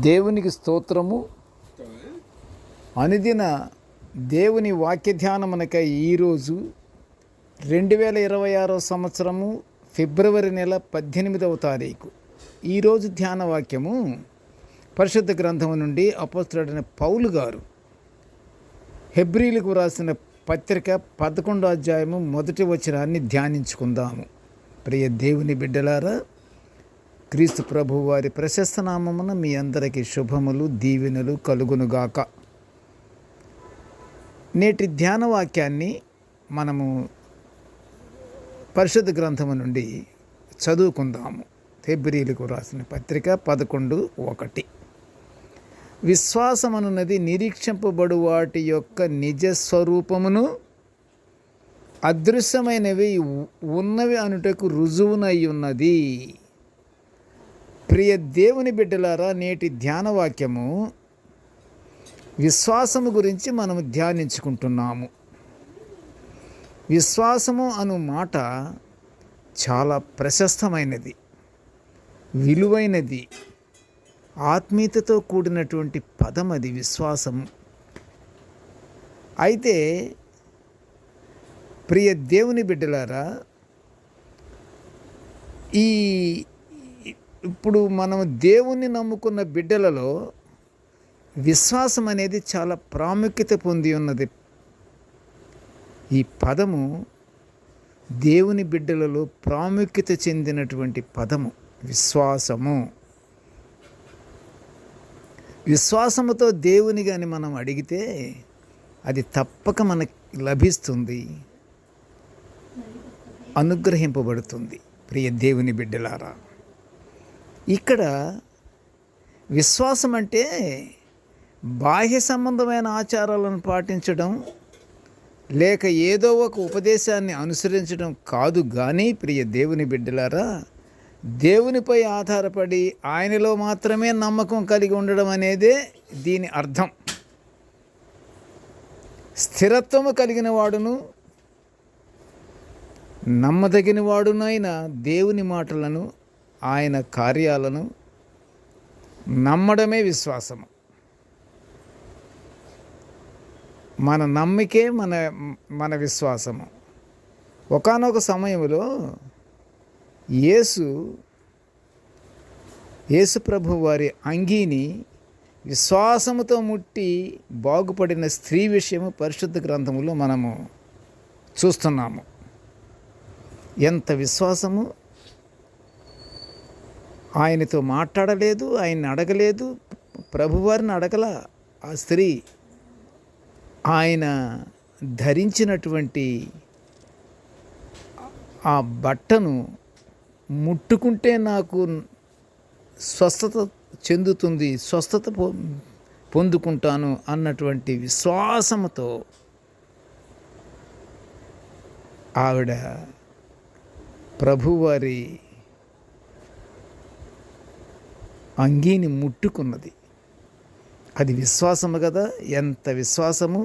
దేవునికి స్తోత్రము. అనుదిన దేవుని వాక్య ధ్యానమునకై ఈరోజు 2026 సంవత్సరము ఫిబ్రవరి నెల 18వ తారీఖు. ఈరోజు ధ్యాన వాక్యము పరిశుద్ధ గ్రంథము నుండి అపోస్తలుడైన పౌలు గారు హెబ్రీలకు రాసిన పత్రిక 11వ అధ్యాయము మొదటి వచనాన్ని ధ్యానించుకుందాము. ప్రియ దేవుని బిడ్డలారా, క్రీస్తు ప్రభు వారి ప్రశస్త నామమున మీ అందరికీ శుభములు, దీవెనలు కలుగునుగాక. నేటి ధ్యాన వాక్యాన్ని మనము పరిశుద్ధ గ్రంథము నుండి చదువుకుందాము. హెబ్రీలకు రాసిన పత్రిక 11:1. విశ్వాసమనున్నది నిరీక్షింపబడు వాటి యొక్క నిజ స్వరూపమును, అదృశ్యమైనవి ఉన్నవి అనుటకు రుజువునై ఉన్నది. ప్రియ దేవుని బిడ్డలారా, నేటి ధ్యాన వాక్యము విశ్వాసము గురించి మనము ధ్యానించుకుంటున్నాము. విశ్వాసము అను మాట చాలా ప్రశస్తమైనది, విలువైనది, ఆత్మీయతతో కూడినటువంటి పదం అది విశ్వాసము. అయితే ప్రియ దేవుని బిడ్డలారా, ఇప్పుడు మనం దేవుణ్ణి నమ్ముకున్న బిడ్డలలో విశ్వాసం అనేది చాలా ప్రాముఖ్యత పొంది ఉన్నది. ఈ పదము దేవుని బిడ్డలలో ప్రాముఖ్యత చెందినటువంటి పదము విశ్వాసము. విశ్వాసముతో దేవుని కానీ మనం అడిగితే అది తప్పక మనకు లభిస్తుంది, అనుగ్రహింపబడుతుంది. ప్రియ దేవుని బిడ్డలారా, ఇక్కడ విశ్వాసం అంటే బాహ్య సంబంధమైన ఆచారాలను పాటించడం, లేక ఏదో ఒక ఉపదేశాన్ని అనుసరించడం కాదు. కానీ ప్రియ దేవుని బిడ్డలారా, దేవునిపై ఆధారపడి ఆయనలో మాత్రమే నమ్మకం కలిగి ఉండడం అనేదే దీని అర్థం. స్థిరత్వము కలిగిన వాడును, నమ్మదగిన వాడునైన దేవుని మాటలను, ఆయన కార్యాలను నమ్మడమే విశ్వాసము. మన నమ్మికే మన విశ్వాసము. ఒకానొక సమయంలో యేసు ప్రభు వారి అంగీని విశ్వాసముతో ముట్టి బాగుపడిన స్త్రీ విషయము పరిశుద్ధ గ్రంథములో మనము చూస్తున్నాము. ఎంత విశ్వాసము! ఆయనతో మాట్లాడలేదు, ఆయన్ని అడగలేదు, ప్రభువారిని అడగల. ఆ స్త్రీ ఆయన ధరించినటువంటి ఆ బట్టను ముట్టుకుంటే నాకు స్వస్థత చెందుతుంది, స్వస్థత పొందుకుంటాను అన్నటువంటి విశ్వాసముతో ఆవిడ ప్రభువారి అంగీని ముట్టుకున్నది. అది విశ్వాసము కదా! ఎంత విశ్వాసము!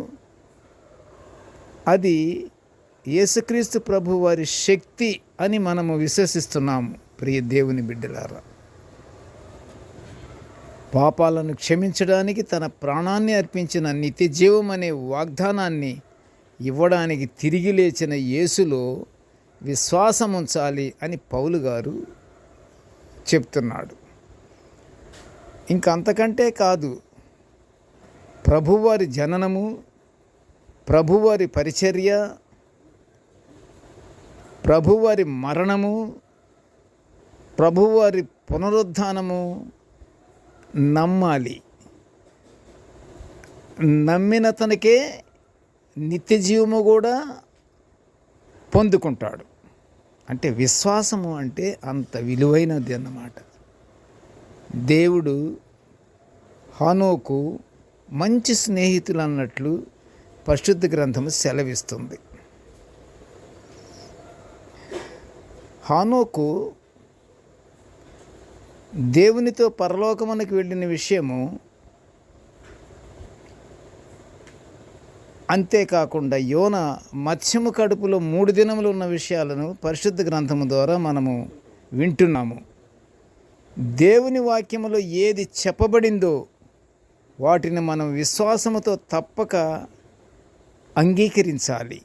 అది యేసుక్రీస్తు ప్రభు వారి శక్తి అని మనము విశ్వసిస్తున్నాము. ప్రియ దేవుని బిడ్డలారా, పాపాలను క్షమించడానికి తన ప్రాణాన్ని అర్పించిన నిత్య జీవం అనే వాగ్దానాన్ని ఇవ్వడానికి తిరిగి లేచిన యేసులో విశ్వాసం ఉంచాలి అని పౌలు గారు చెప్తున్నాడు. ఇంకంతకంటే కాదు, ప్రభువారి జననము, ప్రభువారి పరిచర్య, ప్రభువారి మరణము, ప్రభువారి పునరుద్ధానము నమ్మాలి. నమ్మిన తనకే నిత్య జీవము కూడా పొందుకుంటాడు. అంటే విశ్వాసము అంటే అంత విలువైనది అన్నమాట. దేవుడు హానోకు మంచి స్నేహితులు అన్నట్లు పరిశుద్ధ గ్రంథము సెలవిస్తుంది. హానోకు దేవునితో పరలోకమునకు వెళ్ళిన విషయము, అంతేకాకుండా యోన మత్స్యము కడుపులో 3 దినములు ఉన్న విషయాలను పరిశుద్ధ గ్రంథము ద్వారా మనము వింటున్నాము. దేవుని వాక్యములో ఏది చెప్పబడిందో వాటిని మనం విశ్వాసముతో తప్పక అంగీకరించాలి.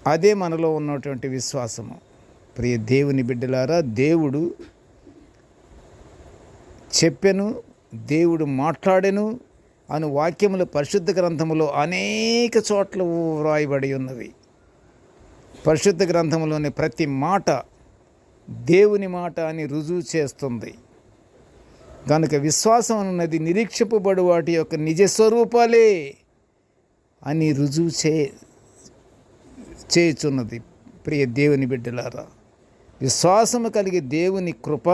అదే మనలో ఉన్నటువంటి విశ్వాసము. ప్రియ దేవుని బిడ్డలారా, దేవుడు చెప్పెను, దేవుడు మాట్లాడెను అను వాక్యములు పరిశుద్ధ గ్రంథములో అనేక చోట్ల వ్రాయబడి ఉన్నవి. పరిశుద్ధ గ్రంథములోని ప్రతి మాట దేవుని మాట అని రుజువు చేస్తుంది. కనుక విశ్వాసం అన్నది నిరీక్షింపబడు వాటి యొక్క నిజ స్వరూపాలే అని రుజువు చేయుచున్నది. ప్రియ దేవుని బిడ్డలారా, విశ్వాసము కలిగి దేవుని కృప,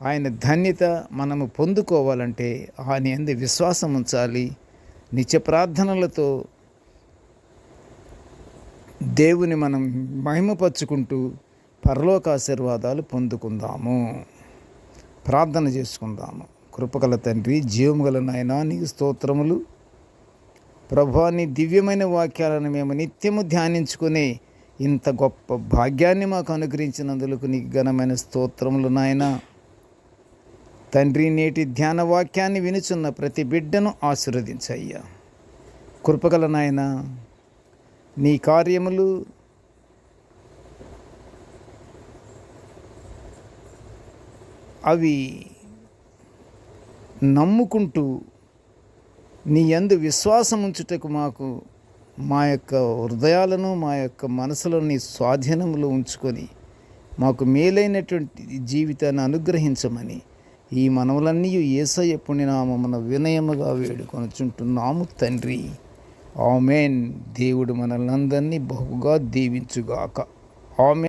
ఆయన ధన్యత మనము పొందుకోవాలంటే ఆయన యందు విశ్వాసం ఉంచాలి. నిత్య ప్రార్థనలతో దేవుని మనం మహిమపరుచుకుంటూ పరలోక ఆశీర్వాదాలు పొందుకుందాము. ప్రార్థన చేసుకుందాము. కృపగల తండ్రి, జీవముగల నాయనా, నీకు స్తోత్రములు. ప్రభువా, నీ దివ్యమైన వాక్యాలను మేము నిత్యము ధ్యానించుకుని ఇంత గొప్ప భాగ్యాన్ని మాకు అనుగ్రహించినందుకు నీకు ఘనమైన స్తోత్రములు నాయనా. తండ్రి, నేటి ధ్యాన వాక్యాన్ని వినుచున్న ప్రతి బిడ్డను ఆశీర్వదించయ్యా. కృపగల నాయనా, నీ కార్యములు అవి నమ్ముకుంటూ నీ యందు విశ్వాసం ఉంచుటకు మాకు మా యొక్క హృదయాలను, మా యొక్క మనసులను నీ స్వాధీనంలో ఉంచుకొని మాకు మేలైనటువంటి జీవితాన్ని అనుగ్రహించమని ఈ మనవులన్నీ యేసయ్య పుణ్యనామమున వినయముగా వేడుకొనుచుంటున్నాము తండ్రి. ఆమేన్. దేవుడు మనల్ని అందరినీ బహుగా దీవించుగాక. ఆమేన్.